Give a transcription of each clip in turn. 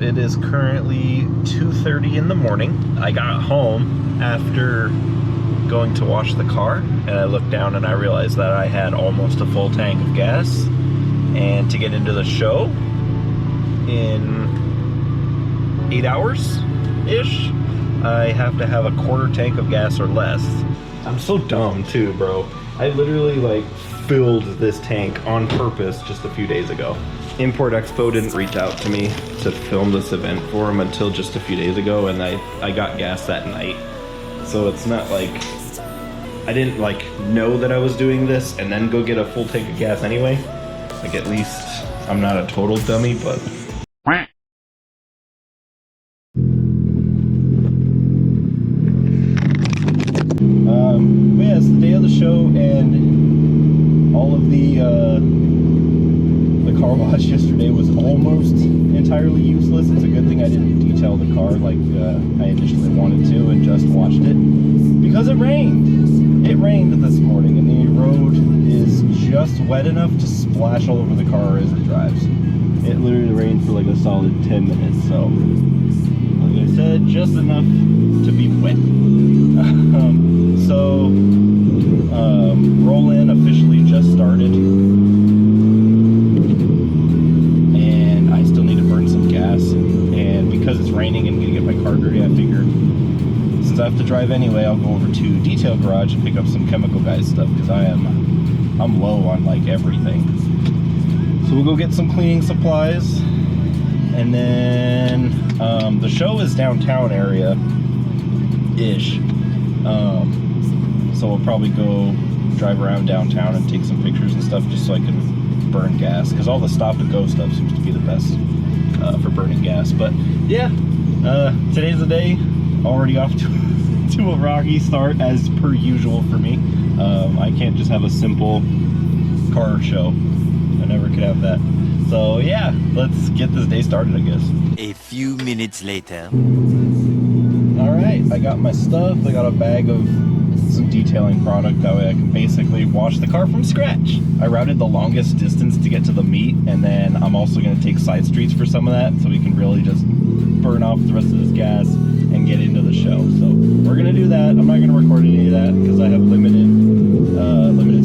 It is currently 2:30 in the morning. I got home after going to wash the car, and I looked down and I realized that I had almost a full tank of gas. And to get into the show in 8 hours-ish, I have to have a quarter tank of gas or less. I'm so dumb too, bro. I literally like filled this tank on purpose just a few days ago. Import Expo didn't reach out to me to film this event for them until just a few days ago, and I got gas that night. So it's not like I didn't like know that I was doing this and then go get a full tank of gas anyway. Like, at least I'm not a total dummy, but yeah, it's the day of the show, and all of the car wash yesterday was almost entirely useless. It's a good thing I didn't detail the car like I initially wanted to and just washed it, because it rained. It rained this morning, and the road is just wet enough to splash all over the car as it drives. It literally rained for like a solid 10 minutes, so like I said, just enough to be wet. So roll-in officially just started, and I still need to burn some gas, and because it's raining and gonna get my car dirty, I figured since I have to drive anyway, I'll go over to Detail Garage and pick up some chemical guys stuff, because I'm low on like everything. So we'll go get some cleaning supplies, and then the show is downtown area ish, so we'll probably go drive around downtown and take some pictures and stuff, just so I can burn gas, because all the stop and go stuff seems to be the best for burning gas. But yeah, today's the day. Already off to a rocky start as per usual for me. I can't just have a simple car show. I never could have that. So yeah, let's get this day started, I guess. A few minutes later. Alright, I got my stuff. I got a bag of some detailing product. That way I can basically wash the car from scratch. I routed the longest distance to get to the meet, and then I'm also going to take side streets for some of that, so we can really just burn off the rest of this gas and get into the show. So we're going to do that. I'm not going to record any of that because I have limited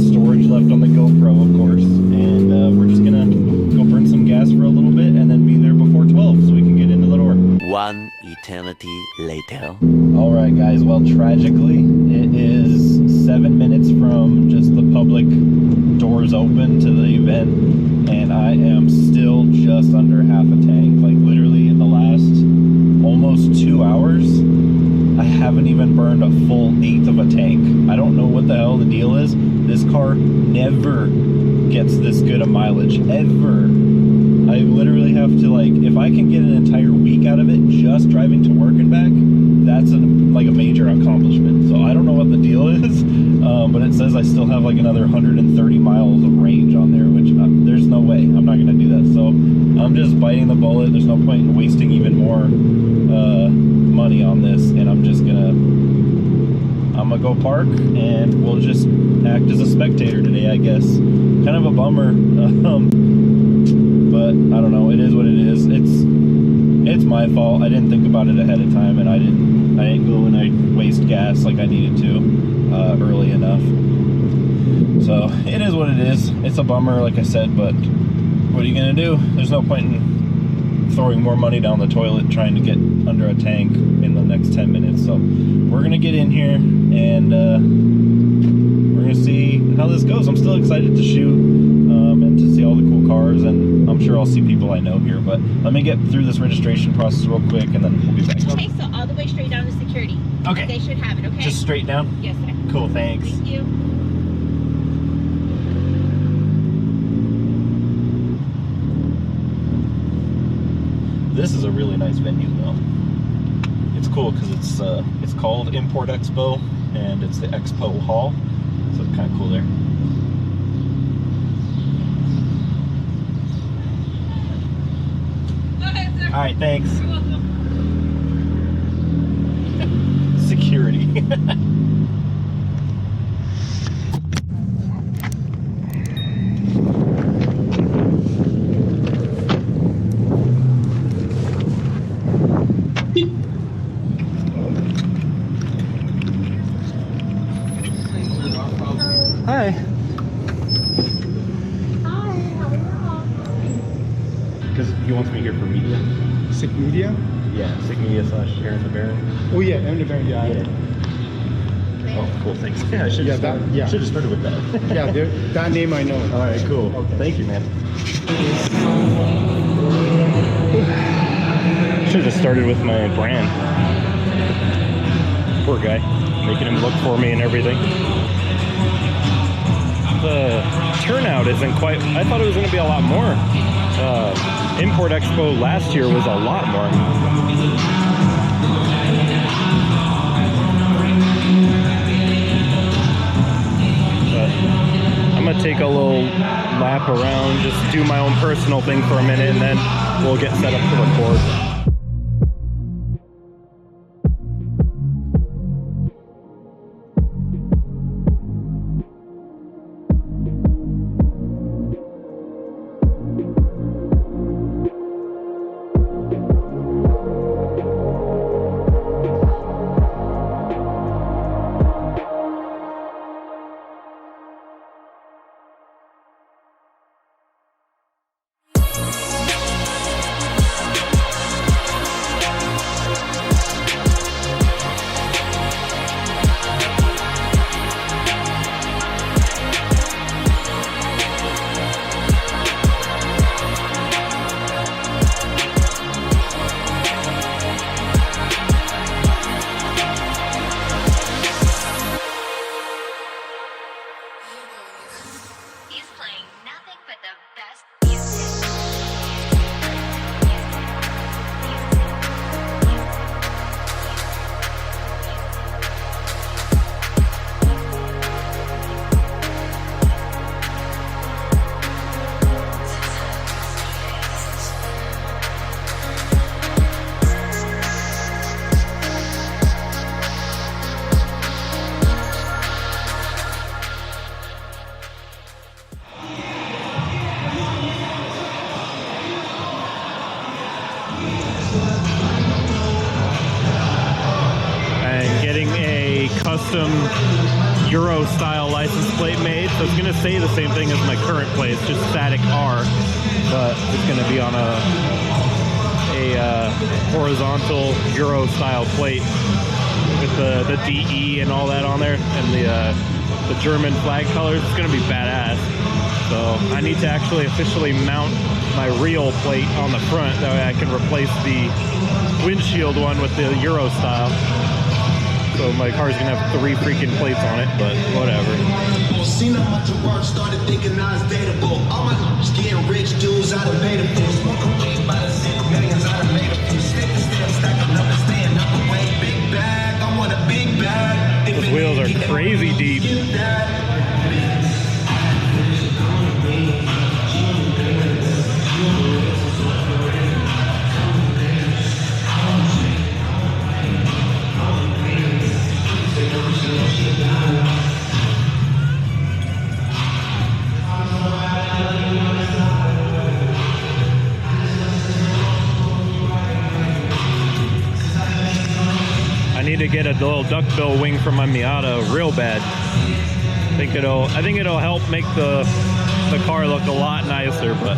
storage left on the GoPro, of course, and we're just going to go burn some gas for a little bit and then be there before 12 so we can get into the door. One eternity later. Alright guys, well, tragically it is 7 minutes from just the public doors open to the event, and I am still just under half a tank. Like, literally in the last almost 2 hours I haven't even burned a full 1/8 of a tank. I don't know what the hell the deal is. This car never gets this good a mileage, ever. I literally have to, like, if I can get an entire week out of it just driving to work and back, that's like a major accomplishment. So I don't know what the deal is, but it says I still have like another 130 miles of range on there, which there's no way. I'm not gonna do that. So I'm just biting the bullet. There's no point in wasting even more money on this, and I'm gonna go park, and we'll just act as a spectator today, I guess. Kind of a bummer, but I don't know. It is what it is. It's my fault. I didn't think about it ahead of time, and I didn't go and I waste gas like I needed to early enough. So it is what it is. It's a bummer, like I said, but what are you gonna do? There's no point in throwing more money down the toilet trying to get under a tank in the next 10 minutes. So we're gonna get in here, and we're gonna see how this goes. I'm still excited to shoot and to see all the cool cars, and I'm sure I'll see people I know here, but let me get through this registration process real quick, and then we'll be back. Okay, so all the way straight down to security. Okay. They should have it, okay? Just straight down? Yes, sir. Cool, thanks. Thank you. This is a really nice venue, though. It's cool because it's called Import Expo, and it's the Expo Hall, so it's kind of cool there. Go ahead, sir. All right, thanks. You're welcome. Security. Sick Media? Yeah, Sick Media / Aaron the Baron. Oh yeah, Aaron the Baron, yeah. Oh, cool, thanks. Yeah, I should have started with that. Yeah, that name I know. All right, cool. Okay. Thank you, man. Should have started with my brand. Poor guy, making him look for me and everything. The turnout isn't quite. I thought it was going to be a lot more. Import Expo last year was a lot more. But I'm gonna take a little lap around, just do my own personal thing for a minute, and then we'll get set up to record. Custom Euro style license plate made, so it's gonna say the same thing as my current plate. It's just static R, but it's gonna be on a horizontal Euro style plate with the DE and all that on there, and the German flag colors. It's gonna be badass. So I need to actually officially mount my real plate on the front, that way I can replace the windshield one with the Euro style. So my car's gonna have 3 freaking plates on it, but whatever. Seen a bunch of work, started thinking I was dateable. All my getting rich dudes out of beta fish. Smoking weed by the 6 millions out of made a few. Stick to step, stack up numbers, staying up the way. Big bag, I want a big bag. Those wheels are crazy deep. I need to get a little duckbill wing for my Miata real bad. I think it'll help make the car look a lot nicer, but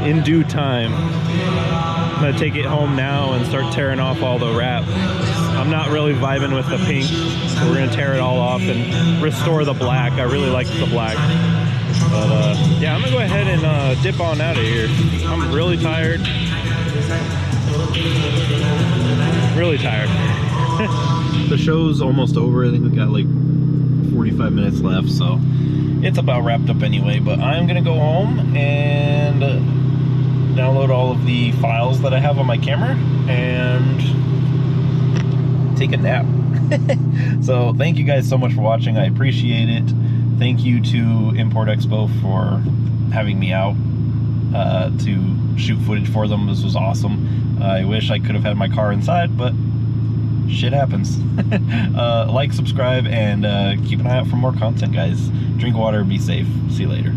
in due time. I'm gonna take it home now and start tearing off all the wrap. I'm not really vibing with the pink, so we're gonna tear it all off and restore the black. I really like the black. But yeah, I'm gonna go ahead and dip on out of here. I'm really tired. Really tired. The show's almost over. I think we got like 45 minutes left, so it's about wrapped up anyway. But I'm gonna go home and download all of the files that I have on my camera and take a nap. So thank you guys so much for watching. I appreciate it. Thank you to Import Expo for having me out to shoot footage for them. This was awesome. I wish I could have had my car inside, but shit happens. Like, subscribe, and keep an eye out for more content, guys. Drink water, be safe. See you later.